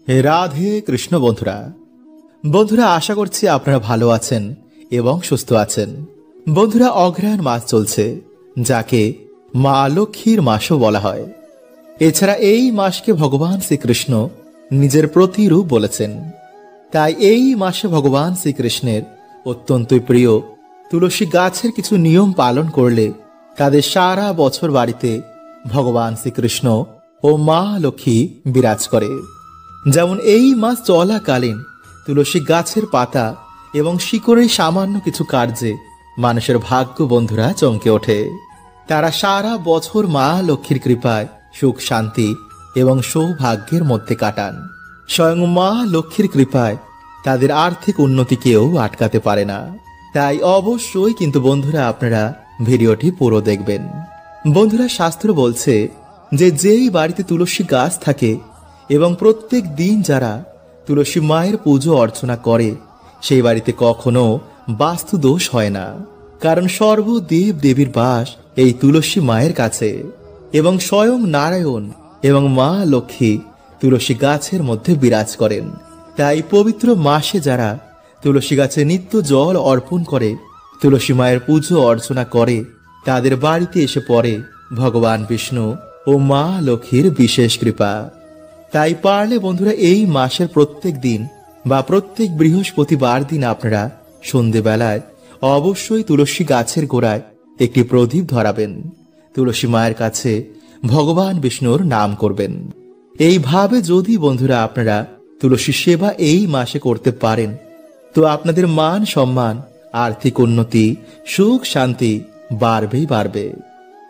রাধে কৃষ্ণ বন্ধুরা। বন্ধুরা, আশা করছি আপনারা ভালো আছেন এবং সুস্থ আছেন। বন্ধুরা, অগ্রহায়ণ মাস চলছে, যাকে মা লক্ষ্মীর মাসও বলা হয়। এছাড়া এই মাসকে ভগবান শ্রীকৃষ্ণ নিজের প্রতিরূপ বলেছেন। তাই এই মাসে ভগবান শ্রীকৃষ্ণের অত্যন্তই প্রিয় তুলসী গাছের কিছু নিয়ম পালন করলে তাদের সারা বছর বাড়িতে ভগবান শ্রীকৃষ্ণ ও মা লক্ষ্মী বিরাজ করে। যেমন এই মাস চলাকালীন তুলসী গাছের পাতা এবং শিকড়ের সামান্য কিছু কার্যে মানুষের ভাগ্য বন্ধুরা চমকে ওঠে। তারা সারা বছর মা লক্ষ্মীর কৃপায় সুখ শান্তি এবং সৌভাগ্যের মধ্যে কাটান। স্বয়ং মা লক্ষ্মীর কৃপায় তাদের আর্থিক উন্নতি কেউ আটকাতে পারে না। তাই অবশ্যই কিন্তু বন্ধুরা আপনারা ভিডিওটি পুরো দেখবেন। বন্ধুরা, শাস্ত্র বলছে যে যেই বাড়িতে তুলসী গাছ থাকে এবং প্রত্যেক দিন যারা তুলসী মায়ের পুজো অর্চনা করে সেই বাড়িতে কখনো বাস্তু দোষ হয় না। কারণ সর্বদেব দেবীর বাস এই তুলসী মায়ের কাছে এবং স্বয়ং নারায়ণ এবং মা লক্ষ্মী তুলসী গাছের মধ্যে বিরাজ করেন। তাই পবিত্র মাসে যারা তুলসী গাছে নিত্য জল অর্পণ করে তুলসী মায়ের পুজো অর্চনা করে তাদের বাড়িতে এসে পড়ে ভগবান বিষ্ণু ও মা লক্ষ্মীর বিশেষ কৃপা। তাই পারলে বন্ধুরা এই মাসের প্রত্যেক দিন বা প্রত্যেক বৃহস্পতিবার দিন আপনারা সন্ধেবেলায় অবশ্যই তুলসী গাছের গোড়ায় একটি প্রদীপ ধরাবেন। তুলসী মায়ের কাছে ভগবান বিষ্ণুর নাম করবেন। এইভাবে যদি বন্ধুরা আপনারা তুলসী সেবা এই মাসে করতে পারেন তো আপনাদের মান সম্মান আর্থিক উন্নতি সুখ শান্তি বাড়বে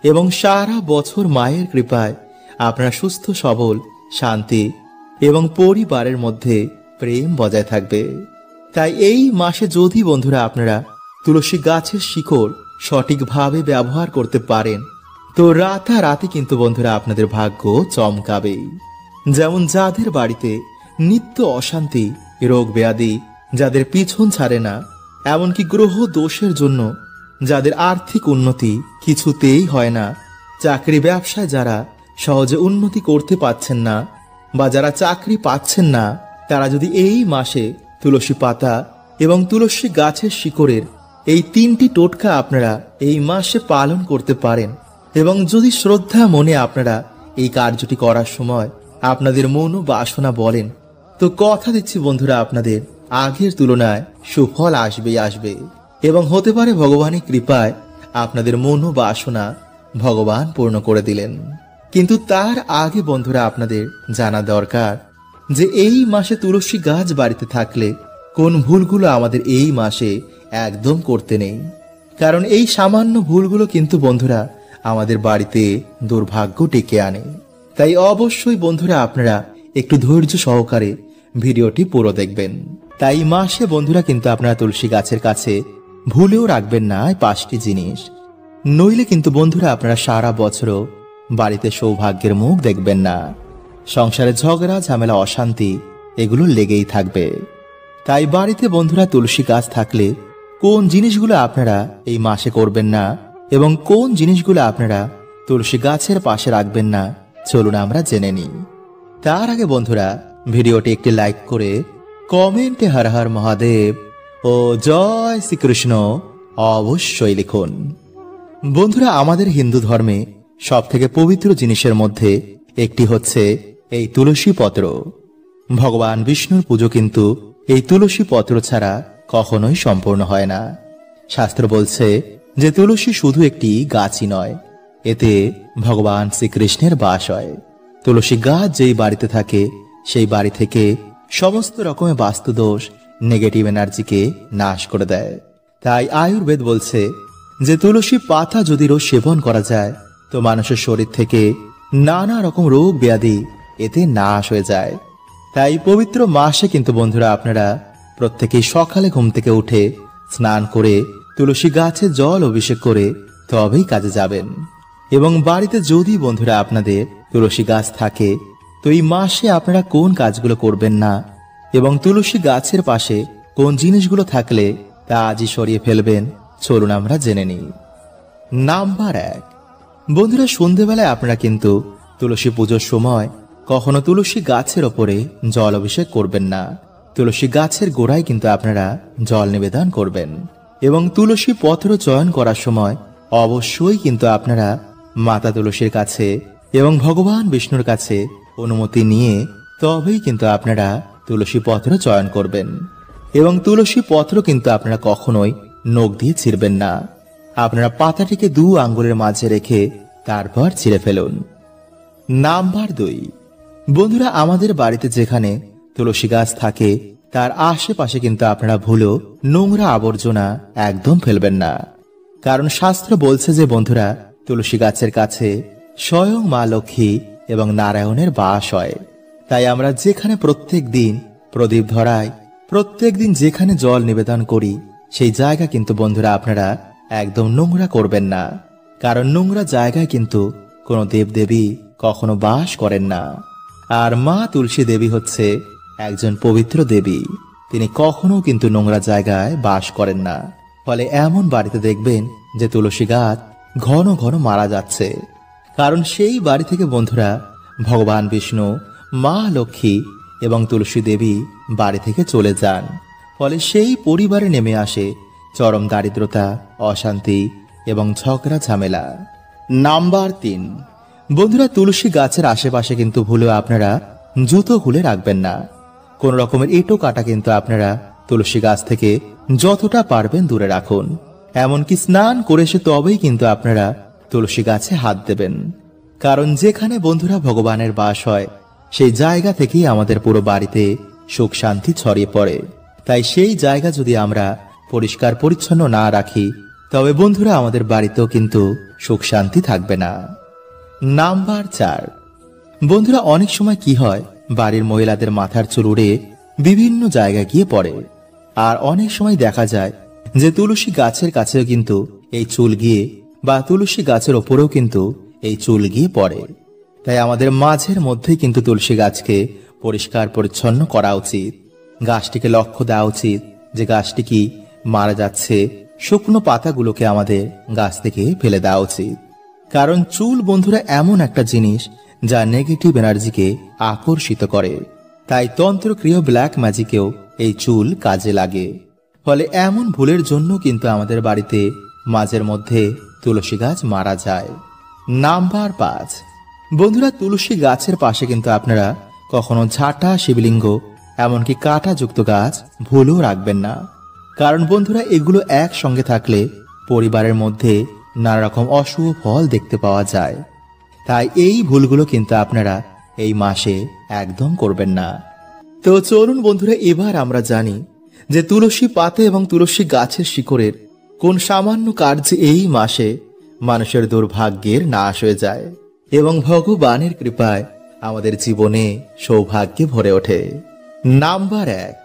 এবং সারা বছর মায়ের কৃপায় আপনারা সুস্থ সবল শান্তি এবং পরিবারের মধ্যে প্রেম বজায় থাকবে। তাই এই মাসে যদি বন্ধুরা আপনারা তুলসী গাছের শিকড় সঠিকভাবে ব্যবহার করতে পারেন তো রাতারাতি কিন্তু বন্ধুরা আপনাদের ভাগ্য চমকাবেই। যেমন যাদের বাড়িতে নিত্য অশান্তি রোগ ব্যাধি যাদের পিছন ছাড়ে না, এমনকি গ্রহ দোষের জন্য যাদের আর্থিক উন্নতি কিছুতেই হয় না, চাকরি ব্যবসায় যারা সহজে উন্নতি করতে পাচ্ছেন না বা যারা চাকরি পাচ্ছেন না, তারা যদি এই মাসে তুলসী পাতা এবং তুলসী গাছের শিকড়ের এই তিনটি টোটকা আপনারা এই মাসে পালন করতে পারেন এবং যদি শ্রদ্ধা মনে আপনারা এই কার্যটি করার সময় আপনাদের মনোবাসনা বলেন তো কথা দিচ্ছি বন্ধুরা আপনাদের আগের তুলনায় সুফল আসবে এবং হতে পারে ভগবানের কৃপায় আপনাদের মনোবাসনা ভগবান পূর্ণ করে দিলেন। কিন্তু তার আগে বন্ধুরা আপনাদের জানা দরকার যে এই মাসে তুলসী গাছ বাড়িতে থাকলে কোন ভুলগুলো আমাদের এই মাসে একদম করতে নেই। কারণ এই সামান্য ভুলগুলো কিন্তু বন্ধুরা আমাদের বাড়িতে দুর্ভাগ্য ডেকে আনে। তাই অবশ্যই বন্ধুরা আপনারা একটু ধৈর্য সহকারে ভিডিওটি পুরো দেখবেন। তাই মাসে বন্ধুরা কিন্তু আপনারা তুলসী গাছের কাছে ভুলেও রাখবেন না এই 5টি জিনিস, নইলে কিন্তু বন্ধুরা আপনারা সারা বছরও বাড়িতে সৌভাগ্যের মুখ দেখবেন না। সংসারে ঝগড়া ঝামেলা অশান্তি এগুলো লেগেই থাকবে। তাই বাড়িতে বন্ধুরা তুলসী গাছ থাকলে কোন জিনিসগুলো আপনারা এই মাসে করবেন না এবং কোন জিনিসগুলো আপনারা তুলসী গাছের পাশে রাখবেন না, চলুন আমরা জেনে নিই। তার আগে বন্ধুরা ভিডিওটি একটি লাইক করে কমেন্টে হর হর মহাদেব ও জয় শ্রীকৃষ্ণ অবশ্যই লিখুন। বন্ধুরা, আমাদের হিন্দু ধর্মে সব থেকে পবিত্র জিনিসের মধ্যে একটি হচ্ছে এই তুলসী পত্র। ভগবান বিষ্ণুর পুজো কিন্তু এই তুলসী পত্র ছাড়া কখনোই সম্পূর্ণ হয় না। শাস্ত্র বলছে যে তুলসী শুধু একটি গাছই নয়, এতে ভগবান শ্রীকৃষ্ণের বাস হয়। তুলসী গাছ যেই বাড়িতে থাকে সেই বাড়ি থেকে সমস্ত রকমের বাস্তুদোষ নেগেটিভ এনার্জিকে নাশ করে দেয়। তাই আয়ুর্বেদ বলছে যে তুলসী পাতা যদি রোজ সেবন করা যায় তো মানুষের শরীর থেকে নানা রকম রোগ ব্যাধি এতে নাশ হয়ে যায়। তাই পবিত্র মাসে কিন্তু বন্ধুরা আপনারা প্রত্যেকেই সকালে ঘুম থেকে উঠে স্নান করে তুলসী গাছে জল অভিষেক করে তবেই কাজে যাবেন। এবং বাড়িতে যদি বন্ধুরা আপনাদের তুলসী গাছ থাকে তো এই মাসে আপনারা কোন কাজগুলো করবেন না এবং তুলসী গাছের পাশে কোন জিনিসগুলো থাকলে তা আজই সরিয়ে ফেলবেন, চলুন আমরা জেনে নিই। নাম্বার 1, বন্ধুরা সন্ধেবেলায় আপনারা কিন্তু তুলসী পুজোর সময় কখনো তুলসী গাছের ওপরে জল অভিষেক করবেন না। তুলসী গাছের গোড়ায় কিন্তু আপনারা জল নিবেদন করবেন। এবং তুলসী পত্র চয়ন করার সময় অবশ্যই কিন্তু আপনারা মাতা তুলসীর কাছে এবং ভগবান বিষ্ণুর কাছে অনুমতি নিয়ে তবেই কিন্তু আপনারা তুলসী পত্র চয়ন করবেন। এবং তুলসী পত্র কিন্তু আপনারা কখনোই নখ দিয়ে ছিঁড়বেন না। আপনারা পাতাটিকে 2 আঙ্গুলের মাঝে রেখে তারপর ছিঁড়ে ফেলুন। নাম্বার 2, বন্ধুরা আমাদের বাড়িতে যেখানে তুলসী গাছ থাকে তার আশেপাশে কিন্তু আপনারা ভুলেও নোংরা আবর্জনা একদম ফেলবেন না। কারণ শাস্ত্র বলছে যে বন্ধুরা তুলসী গাছের কাছে স্বয়ং মা লক্ষ্মী এবং নারায়ণের বাস হয়। তাই আমরা যেখানে প্রত্যেক দিন প্রদীপ ধরাই, প্রত্যেক দিন যেখানে জল নিবেদন করি, সেই জায়গা কিন্তু বন্ধুরা আপনারা একদম নোংরা করবেন না। কারণ নোংরা জায়গায় কিন্তু কোনো দেবদেবী কখনো বাস করেন না। আর মা তুলসী দেবী হচ্ছে একজন পবিত্র দেবী, তিনি কখনো কিন্তু নোংরা জায়গায় বাস করেন না। ফলে এমন বাড়িতে দেখবেন যে তুলসী গাছ ঘন ঘন মারা যাচ্ছে। কারণ সেই বাড়ি থেকে বন্ধুরা ভগবান বিষ্ণু, মা লক্ষ্মী এবং তুলসী দেবী বাড়ি থেকে চলে যান। ফলে সেই পরিবারে নেমে আসে চরম দারিদ্রতা, অশান্তি এবং ঝগড়া ঝামেলা। নাম্বার 3, বন্ধুরা তুলসী গাছের আশেপাশে কিন্তু ভুলেও আপনারা জুতো খুলে রাখবেন না। কোন রকমের এঁটো কাটা কিন্তু আপনারা তুলসী গাছ থেকে যতটা পারবেন দূরে রাখুন। এমনকি স্নান করে এসে তবেই কিন্তু আপনারা তুলসী গাছে হাত দেবেন। কারণ যেখানে বন্ধুরা ভগবানের বাস হয় সেই জায়গা থেকেই আমাদের পুরো বাড়িতে সুখ শান্তি ছড়িয়ে পড়ে। তাই সেই জায়গা যদি আমরা পরিষ্কার পরিচ্ছন্ন না রাখি তবে বন্ধুরা আমাদের বাড়িতেও কিন্তু সুখ শান্তি থাকবে না। নাম্বার 4, বন্ধুরা অনেক সময় কি হয়, বাড়ির মহিলাদের মাথার চুল উড়ে বিভিন্ন জায়গায় গিয়ে পড়ে। আর অনেক সময় দেখা যায় যে তুলসী গাছের কাছেও কিন্তু এই চুল গিয়ে বা তুলসী গাছের ওপরেও কিন্তু এই চুল গিয়ে পড়ে। তাই আমাদের মাঝের মধ্যেই কিন্তু তুলসী গাছকে পরিষ্কার পরিচ্ছন্ন করা উচিত। গাছটিকে লক্ষ্য দেওয়া উচিত যে গাছটি কি মারা যাচ্ছে, শুকনো পাতাগুলোকে আমাদের গাছ থেকে ফেলে দেওয়া উচিত। কারণ চুল বন্ধুরা এমন একটা জিনিস যা নেগেটিভ এনার্জিকে আকর্ষিত করে। তাই তন্ত্রক্রিয় ব্ল্যাক ম্যাজিকেও এই চুল কাজে লাগে। ফলে এমন ভুলের জন্য কিন্তু আমাদের বাড়িতে মাঝের মধ্যে তুলসী গাছ মারা যায়। নাম্বার 5, বন্ধুরা তুলসী গাছের পাশে কিন্তু আপনারা কখনো ঝাঁটা, শিবলিঙ্গ এমনকি কাঁটাযুক্ত গাছ ভুলেও রাখবেন না। কারণ বন্ধুরা এগুলো একসঙ্গে থাকলে পরিবারের মধ্যে নানা রকম অশুভ ফল দেখতে পাওয়া যায়। তাই এই ভুলগুলো কিন্তু আপনারা এই মাসে একদম করবেন না। তো চলুন বন্ধুরা এবার আমরা জানি যে তুলসী পাতা এবং তুলসী গাছের শিকড়ের কোন সামান্য কার্যে এই মাসে মানুষের দুর্ভাগ্যের নাশ হয়ে যায় এবং ভগবানের কৃপায় আমাদের জীবনে সৌভাগ্যে ভরে ওঠে। নাম্বার 1,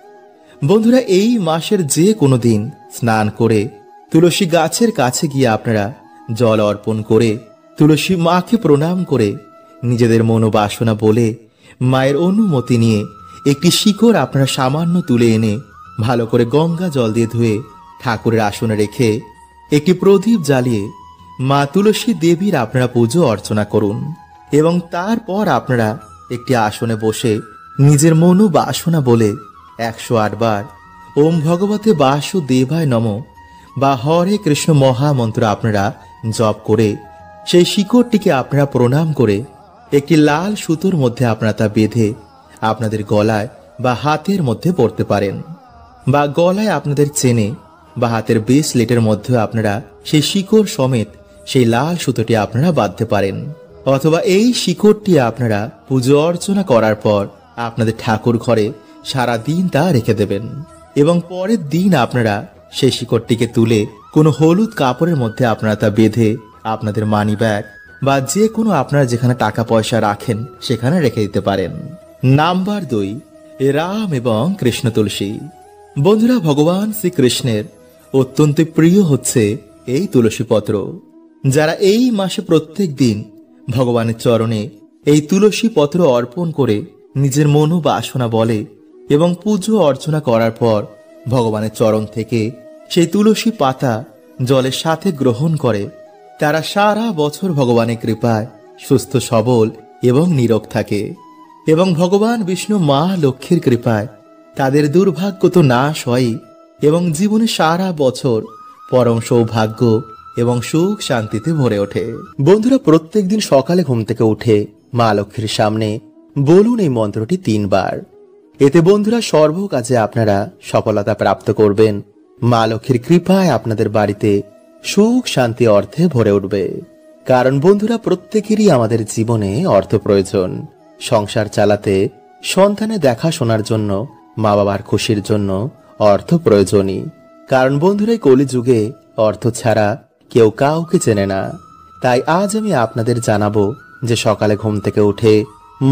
বন্ধুরা এই মাসের যে কোনো দিন স্নান করে তুলসী গাছের কাছে গিয়ে আপনারা জল অর্পণ করে তুলসী মাকে প্রণাম করে নিজেদের মনোবাসনা বলে মায়ের অনুমতি নিয়ে একটি শিকড় আপনারা সামান্য তুলে এনে ভালো করে গঙ্গা জল দিয়ে ধুয়ে ঠাকুরের আসনে রেখে একটি প্রদীপ জ্বালিয়ে মা তুলসী দেবীর আপনারা পুজো অর্চনা করুন। এবং তারপর আপনারা একটি আসনে বসে নিজের মনোবাসনা বলে 108 বার ওম ভগবতে বাসুদেবায় নমঃ বা হরে কৃষ্ণ মহামন্ত্র আপনারা জপ করে সেই শিকড়টিকে আপনারা প্রণাম করে একটি লাল সুতোর মধ্যে আপনারা তা বেঁধে আপনাদের গলায় বা হাতের মধ্যে পড়তে পারেন। বা গলায় আপনাদের চেনে বা হাতের ব্রেসলেটের মধ্যে আপনারা সেই শিকড় সমেত সেই লাল সুতোটি আপনারা বাঁধতে পারেন। অথবা এই শিকড়টি আপনারা পুজো অর্চনা করার পর আপনাদের ঠাকুর ঘরে সারা দিন তা রেখে দেবেন। এবং পরের দিন আপনারা সেই শিকড়টিকে তুলে কোনো হলুদ কাপড়ের মধ্যে আপনারা তা বেঁধে আপনাদের মানি ব্যাগ বা যে কোনো আপনারা যেখানে টাকা পয়সা রাখেন সেখানে রেখে দিতে পারেন। নাম্বার 2, রাম এবং কৃষ্ণ তুলসী। বন্ধুরা ভগবান শ্রীকৃষ্ণের অত্যন্ত প্রিয় হচ্ছে এই তুলসী পত্র। যারা এই মাসে প্রত্যেক দিন ভগবানের চরণে এই তুলসী পত্র অর্পণ করে নিজের মনোবাসনা বলে এবং পুজো অর্চনা করার পর ভগবানের চরণ থেকে সেই তুলসী পাতা জলের সাথে গ্রহণ করে, তারা সারা বছর ভগবানের কৃপায় সুস্থ সবল এবং নীরোগ থাকে। এবং ভগবান বিষ্ণু মা লক্ষ্মীর কৃপায় তাদের দুর্ভাগ্য তো নাশ হয় এবং জীবনে সারা বছর পরম সৌভাগ্য এবং সুখ শান্তিতে ভরে ওঠে। বন্ধুরা, প্রত্যেকদিন সকালে ঘুম থেকে উঠে মা লক্ষ্মীর সামনে বলুন এই মন্ত্রটি 3 বার। এতে বন্ধুরা সর্ব কাজে আপনারা সফলতা প্রাপ্ত করবেন। মা লক্ষ্মীর কৃপায় আপনাদের বাড়িতে সুখ শান্তি অর্থে ভরে উঠবে। কারণ বন্ধুরা, প্রত্যেকেরই আমাদের জীবনে অর্থ প্রয়োজন। সংসার চালাতে, সন্তানের দেখাশোনার জন্য, মা বাবার খুশির জন্য অর্থ প্রয়োজনই। কারণ বন্ধুরা, কলিযুগে অর্থ ছাড়া কেউ কাউকে চেনে না। তাই আজ আমি আপনাদের জানাবো যে সকালে ঘুম থেকে উঠে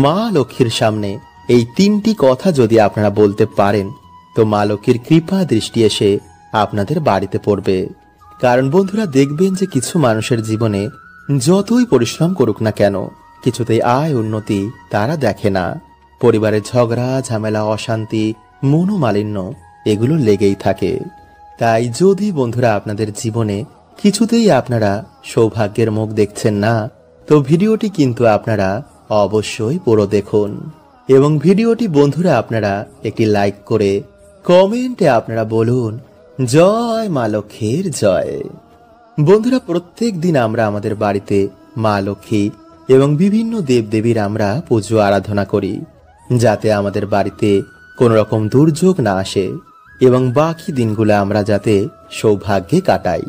মা লক্ষ্মীর সামনে এই 3টি কথা যদি আপনারা বলতে পারেন তো মা লক্ষ্মীর কৃপা দৃষ্টি এসে আপনাদের বাড়িতে পড়বে। কারণ বন্ধুরা, দেখবেন যে কিছু মানুষের জীবনে যতই পরিশ্রম করুক না কেন কিছুতেই আয় উন্নতি তারা দেখে না। পরিবারের ঝগড়া ঝামেলা, অশান্তি, মনোমালিন্য এগুলো লেগেই থাকে। তাই যদি বন্ধুরা আপনাদের জীবনে কিছুতেই আপনারা সৌভাগ্যের মুখ দেখছেন না তো ভিডিওটি কিন্তু আপনারা অবশ্যই পুরো দেখুন এবং ভিডিওটি বন্ধুরা আপনারা একটি লাইক করে কমেন্টে আপনারা বলুন জয় মা লক্ষ্মীর জয়। বন্ধুরা, প্রত্যেক দিন আমরা আমাদের বাড়িতে মা লক্ষ্মী এবং বিভিন্ন দেবদেবীর আমরা পুজো আরাধনা করি যাতে আমাদের বাড়িতে কোনো রকম দুর্যোগ না আসে এবং বাকি দিনগুলো আমরা যাতে সৌভাগ্যে কাটাই।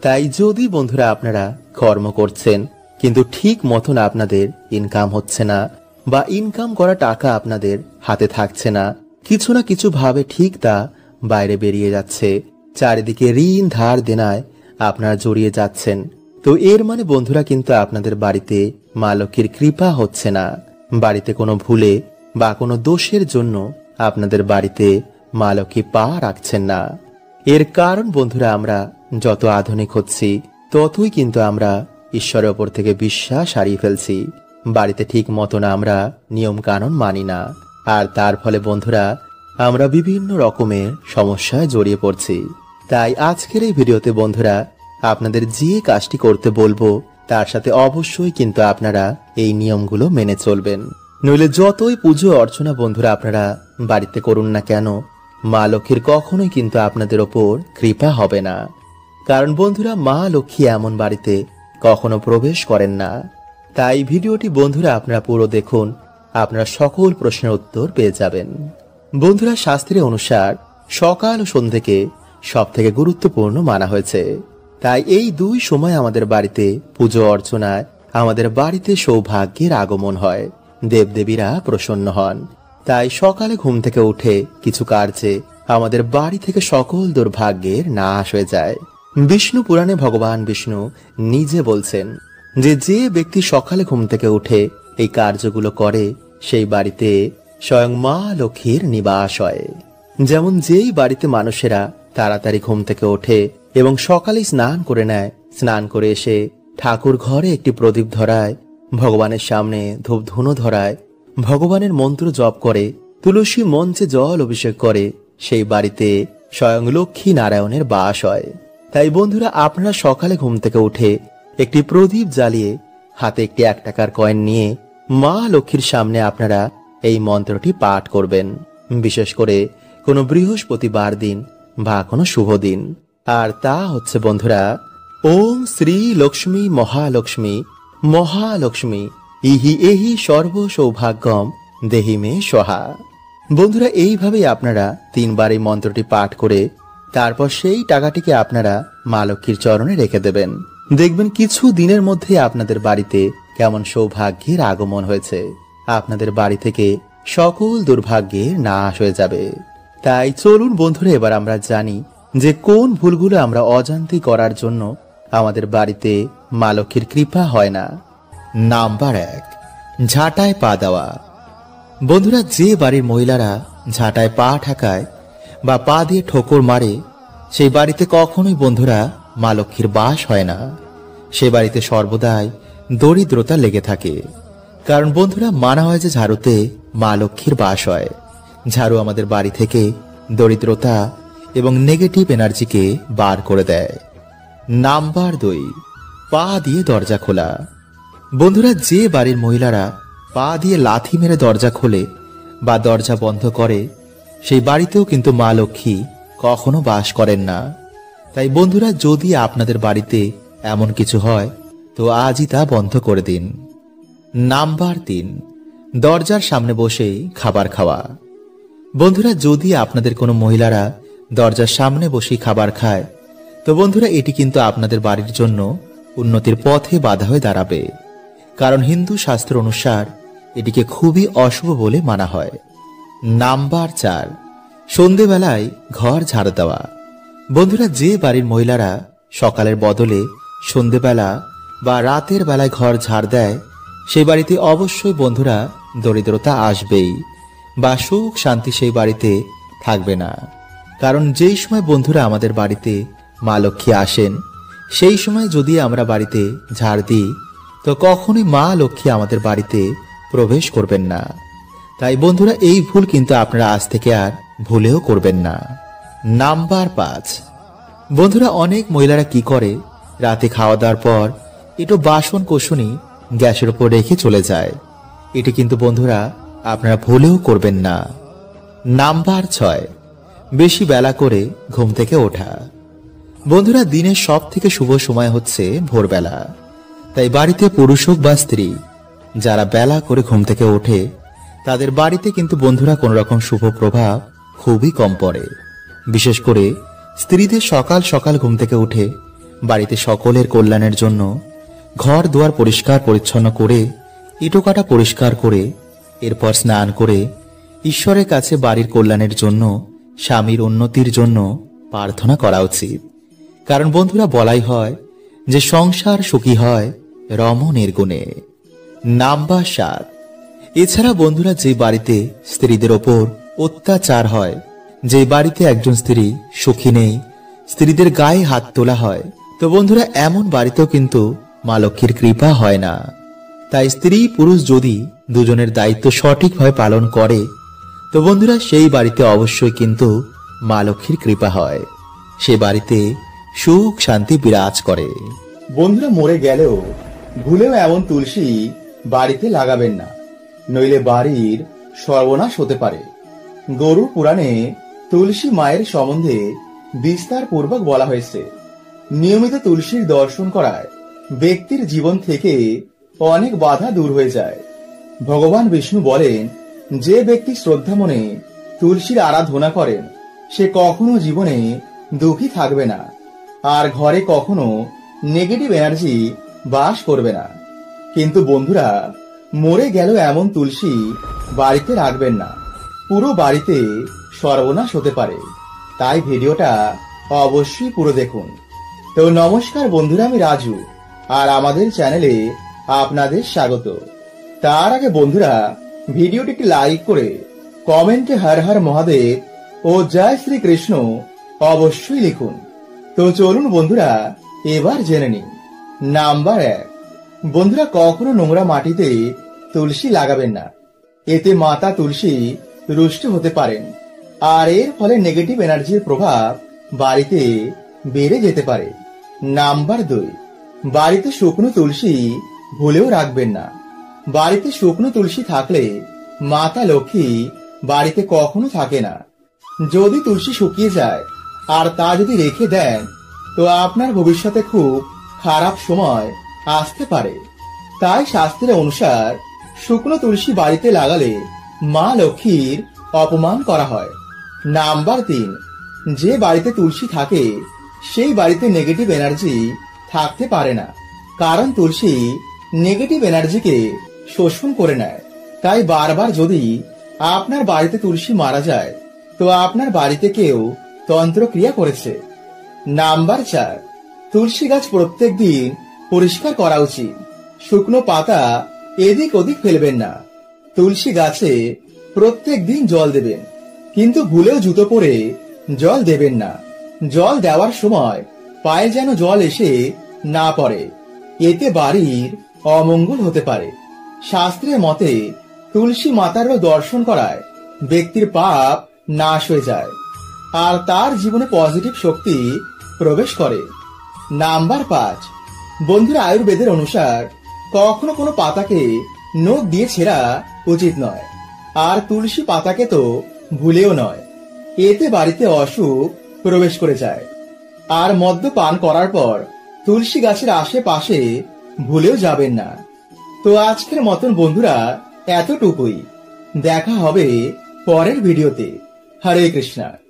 তাই যদি বন্ধুরা আপনারা কর্ম করছেন কিন্তু ঠিক মতন আপনাদের ইনকাম হচ্ছে না বা ইনকাম করা টাকা আপনাদের হাতে থাকছে না, কিছু না কিছু ভাবে ঠিক তা বাইরে বেরিয়ে যাচ্ছে, চারিদিকে ঋণ ধার দেনায় আপনারা জড়িয়ে যাচ্ছেন, তো এর মানে বন্ধুরা কিন্তু আপনাদের বাড়িতে মা লক্ষ্মীর কৃপা হচ্ছে না। বাড়িতে কোনো ভুলে বা কোনো দোষের জন্য আপনাদের বাড়িতে মা লক্ষ্মী পা রাখছেন না। এর কারণ বন্ধুরা, আমরা যত আধুনিক হচ্ছি ততই কিন্তু আমরা ঈশ্বরের ওপর থেকে বিশ্বাস হারিয়ে ফেলছি। বাড়িতে ঠিক মতন আমরা নিয়ম কানুন মানি না, আর তার ফলে বন্ধুরা আমরা বিভিন্ন রকমের সমস্যায় জড়িয়ে পড়ছি। তাই আজকের এই ভিডিওতে বন্ধুরা আপনাদের যে কাজটি করতে বলবো তার সাথে অবশ্যই কিন্তু আপনারা এই নিয়মগুলো মেনে চলবেন। নইলে যতই পুজো অর্চনা বন্ধুরা আপনারা বাড়িতে করুন না কেন মা লক্ষ্মীর কখনোই কিন্তু আপনাদের ওপর কৃপা হবে না। কারণ বন্ধুরা, মা লক্ষ্মী এমন বাড়িতে কখনো প্রবেশ করেন না। তাই ভিডিওটি বন্ধুরা আপনারা পুরো দেখুন, আপনারা সকল প্রশ্নের উত্তর পেয়ে যাবেন। বন্ধুরা, শাস্ত্রে অনুসার সকাল ও সন্ধ্যেকে সব থেকে গুরুত্বপূর্ণ মানা হয়েছে। তাই এই 2 সময় আমাদের বাড়িতে পুজো অর্চনায় আমাদের বাড়িতে সৌভাগ্যের আগমন হয়, দেবদেবীরা প্রসন্ন হন। তাই সকালে ঘুম থেকে উঠে কিছু কার্যে আমাদের বাড়ি থেকে সকল দুর্ভাগ্যের নাশ হয়ে যায়। বিষ্ণু পুরাণে ভগবান বিষ্ণু নিজে বলছেন যে ব্যক্তি সকালে ঘুম থেকে উঠে এই কার্যগুলো করে সেই বাড়িতে স্বয়ং মা লক্ষ্মীর নিবাস হয়। যেমন যেই বাড়িতে মানুষেরা তাড়াতাড়ি ঘুম থেকে ওঠে এবং সকালে স্নান করে নেয়, স্নান করে এসে ঠাকুর ঘরে একটি প্রদীপ ধরায়, ভগবানের সামনে ধূপ ধুনো ধরায়, ভগবানের মন্ত্র জপ করে, তুলসী মঞ্চে জল অভিষেক করে, সেই বাড়িতে স্বয়ং লক্ষ্মী নারায়ণের বাস হয়। তাই বন্ধুরা আপনারা সকালে ঘুম থেকে উঠে একটি প্রদীপ জ্বালিয়ে হাতে একটি 1 টাকার কয়েন নিয়ে মা লক্ষ্মীর সামনে আপনারা এই মন্ত্রটি পাঠ করবেন, বিশেষ করে কোনো বৃহস্পতিবার দিন বা কোনো শুভ দিন। আর তা হচ্ছে বন্ধুরা, ওম শ্রী লক্ষ্মী মহালক্ষ্মী মহালক্ষ্মী ইহি এহি সর্ব সৌভাগ্যম দেহি মে সহা। বন্ধুরা এইভাবেই আপনারা 3 বার এই মন্ত্রটি পাঠ করে তারপর সেই টাকাটিকে আপনারা মা লক্ষ্মীর চরণে রেখে দেবেন। দেখবেন কিছু দিনের মধ্যে আপনাদের বাড়িতে কেমন সৌভাগ্যের আগমন হয়েছে, আপনাদের বাড়ি থেকে সকল দুর্ভাগ্যের নাশ হয়ে যাবে। তাই চলুন বন্ধুরা এবার আমরা জানি যে কোন ভুলগুলো আমরা অজান্তে করার জন্য আমাদের বাড়িতে মা লক্ষ্মীর কৃপা হয় না। নাম্বার 1, ঝাঁটায় পা দেওয়া। বন্ধুরা, যে বাড়ির মহিলারা ঝাঁটায় পা ঠেকায় বা পা দিয়ে ঠোকর মারে সেই বাড়িতে কখনোই বন্ধুরা মা লক্ষ্মীর বাস হয় না। সে বাড়িতে সর্বদাই দরিদ্রতা লেগে থাকে। কারণ বন্ধুরা মানা হয় যে ঝাড়ুতে মা লক্ষ্মীর বাস হয়। ঝাড়ু আমাদের বাড়ি থেকে দরিদ্রতা এবং নেগেটিভ এনার্জিকে বার করে দেয়। নাম্বার 2, পা দিয়ে দরজা খোলা। বন্ধুরা, যে বাড়ির মহিলারা পা দিয়ে লাথি মেরে দরজা খোলে বা দরজা বন্ধ করে, সেই বাড়িতেও কিন্তু মা লক্ষ্মী কখনো বাস করেন না। তাই বন্ধুরা, যদি আপনাদের বাড়িতে এমন কিছু হয় তো আজই তা বন্ধ করে দিন। নাম্বার 3, দরজার সামনে বসেই খাবার খাওয়া। বন্ধুরা, যদি আপনাদের কোনো মহিলারা দরজার সামনে বসেই খাবার খায় তো বন্ধুরা, এটি কিন্তু আপনাদের বাড়ির জন্য উন্নতির পথে বাধা হয়ে দাঁড়াবে। কারণ হিন্দু শাস্ত্র অনুসার এটিকে খুবই অশুভ বলে মানা হয়। নাম্বার 4, সন্ধেবেলায় ঘর ঝাড় দেওয়া। বন্ধুরা, যে বাড়ির মহিলারা সকালের বদলে সন্ধেবেলা বা রাতের বেলায় ঘর ঝাড় দেয়, সেই বাড়িতে অবশ্যই বন্ধুরা দরিদ্রতা আসবেই বা সুখ শান্তি সেই বাড়িতে থাকবে না। কারণ যেই সময় বন্ধুরা আমাদের বাড়িতে মা লক্ষ্মী আসেন, সেই সময় যদি আমরা বাড়িতে ঝাড় দিই তো কখনোই মা লক্ষ্মী আমাদের বাড়িতে প্রবেশ করবেন না। তাই বন্ধুরা, এই ভুল কিন্তু আপনারা আজ থেকে আর ভুলেও করবেন না। নাম্বার 5, বন্ধুরা, অনেক মহিলারা কি করে, রাতে খাওয়া দাওয়ার পর একটু বাসন কোসনি গ্যাসের উপর রেখে চলে যায়। এটি কিন্তু বন্ধুরা আপনারা ভুলেও করবেন না। নাম্বার 6, বেশি বেলা করে ঘুম থেকে ওঠা। বন্ধুরা, দিনের সব থেকে শুভ সময় হচ্ছে ভোরবেলা। তাই বাড়িতে পুরুষ হোক বা স্ত্রী, যারা বেলা করে ঘুম থেকে ওঠে তাদের বাড়িতে কিন্তু বন্ধুরা কোন রকম শুভ প্রভাব খুবই কম পড়ে। বিশেষ করে স্ত্রীদের সকাল সকাল ঘুম থেকে উঠে বাড়িতে সকলের কল্যাণের জন্য ঘর দুয়ার পরিষ্কার পরিচ্ছন্ন করে, ইটোকাটা পরিষ্কার করে, এরপর স্নান করে ঈশ্বরের কাছে বাড়ির কল্যাণের জন্য, স্বামীর উন্নতির জন্য প্রার্থনা করা উচিত। কারণ বন্ধুরা, বলাই হয় যে সংসার সুখী হয় রমণের গুণে। নাম্বার 7, এছাড়া বন্ধুরা, যে বাড়িতে স্ত্রীদের ওপর অত্যাচার হয়, যে বাড়িতে একজন স্ত্রী সুখী নেই, স্ত্রীদের গায়ে হাত তোলা হয়, তো বন্ধুরা এমন বাড়িতেও কিন্তু মা লক্ষ্মীর কৃপা হয় না। তাই স্ত্রী পুরুষ যদি দুজনের দায়িত্ব সঠিকভাবে পালন করে তো বন্ধুরা সেই বাড়িতে অবশ্যই কিন্তু মা লক্ষ্মীর কৃপা হয়, সে বাড়িতে সুখ শান্তি বিরাজ করে। বন্ধুরা, মরে গেলেও ভুলেও এমন তুলসী বাড়িতে লাগাবেন না, নইলে বাড়ির সর্বনাশ হতে পারে। গরুড় পুরাণে তুলসী মায়ের সম্বন্ধে বিস্তার পূর্বক বলা হয়েছে। নিয়মিত তুলসীর দর্শন করায় ব্যক্তির জীবন থেকে অনেক বাধা দূর হয়ে যায়। ভগবান বিষ্ণু বলেন, যে ব্যক্তি শ্রদ্ধা মনে তুলসীর আরাধনা করেন সে কখনো জীবনে দুঃখী থাকবে না, আর ঘরে কখনো নেগেটিভ এনার্জি বাস করবে না। কিন্তু বন্ধুরা, মরে গেল এমন তুলসী বাড়িতে রাখবেন না, পুরো বাড়িতে সর্বনাশ হতে পারে। তাই ভিডিওটা অবশ্যই পুরো দেখুন। তো নমস্কার বন্ধুরা, আমি রাজু, আর আমাদের চ্যানেলে আপনাদের স্বাগত। তার আগে বন্ধুরা, ভিডিওটি একটি লাইক করে কমেন্টে হর হর মহাদেব ও জয় শ্রী কৃষ্ণ অবশ্যই লিখুন। তো চলুন বন্ধুরা, এবার জেনে নিন। নাম্বার 1, বন্ধুরা, কখনো নোংরা মাটিতে তুলসী লাগাবেন না। এতে মাতা তুলসী রুষ্ট হতে পারেন, আর এর ফলে নেগেটিভ এনার্জির প্রভাব বাড়িতে বেড়ে যেতে পারে। নাম্বার 2, বাড়িতে শুকনো তুলসী ভুলেও রাখবেন না। বাড়িতে শুকনো তুলসী থাকলে মাতা লক্ষ্মী বাড়িতে কখনো থাকে না। যদি তুলসী শুকিয়ে যায় আর তা যদি রেখে দেন তো আপনার ভবিষ্যতে খুব খারাপ সময় আসতে পারে। তাই শাস্ত্রের অনুসার শুকনো তুলসী বাড়িতে লাগালে মা লক্ষ্মীর অপমান করা হয়। নাম্বার 3, যে বাড়িতে তুলসী থাকে সেই বাড়িতে নেগেটিভ এনার্জি থাকতে পারে না, কারণ তুলসী নেগেটিভ এনার্জিকে শোষণ করে নেয়। তাই বারবার যদি আপনার বাড়িতে তুলসী মারা যায় তো আপনার বাড়িতে কেউ তন্ত্রক্রিয়া করেছে। নাম্বার 4, তুলসী গাছ প্রত্যেক দিন পরিষ্কার করা উচিত। শুকনো পাতা এদিক ওদিক ফেলবেন না। তুলসী গাছে প্রত্যেক দিন জল দেবেন, কিন্তু ভুলেও জুতো পরে জল দেবেন না। জল দেওয়ার সময় পায়ে যেন জল এসে না পড়ে, এতে বাড়ির অমঙ্গল হতে পারে। শাস্ত্রের মতে তুলসী মাতারও দর্শন করায় ব্যক্তির পাপ নাশ হয়ে যায় আর তার জীবনে পজিটিভ শক্তি প্রবেশ করে। নাম্বার 5, বন্ধুরা, আয়ুর্বেদের অনুসার কখনো কোনো পাতাকে নখ দিয়ে ছেঁড়া উচিত নয়। আর তুলসী পাতাকে তো ভুলেও নয়, এতে বাড়িতে অসুখ প্রবেশ করে যায়। আর মদ্যপান করার পর তুলসী গাছের আশেপাশে ভুলেও যাবেন না। তো আজকের মতন বন্ধুরা এতটুকুই। দেখা হবে পরের ভিডিওতে। হরে কৃষ্ণা।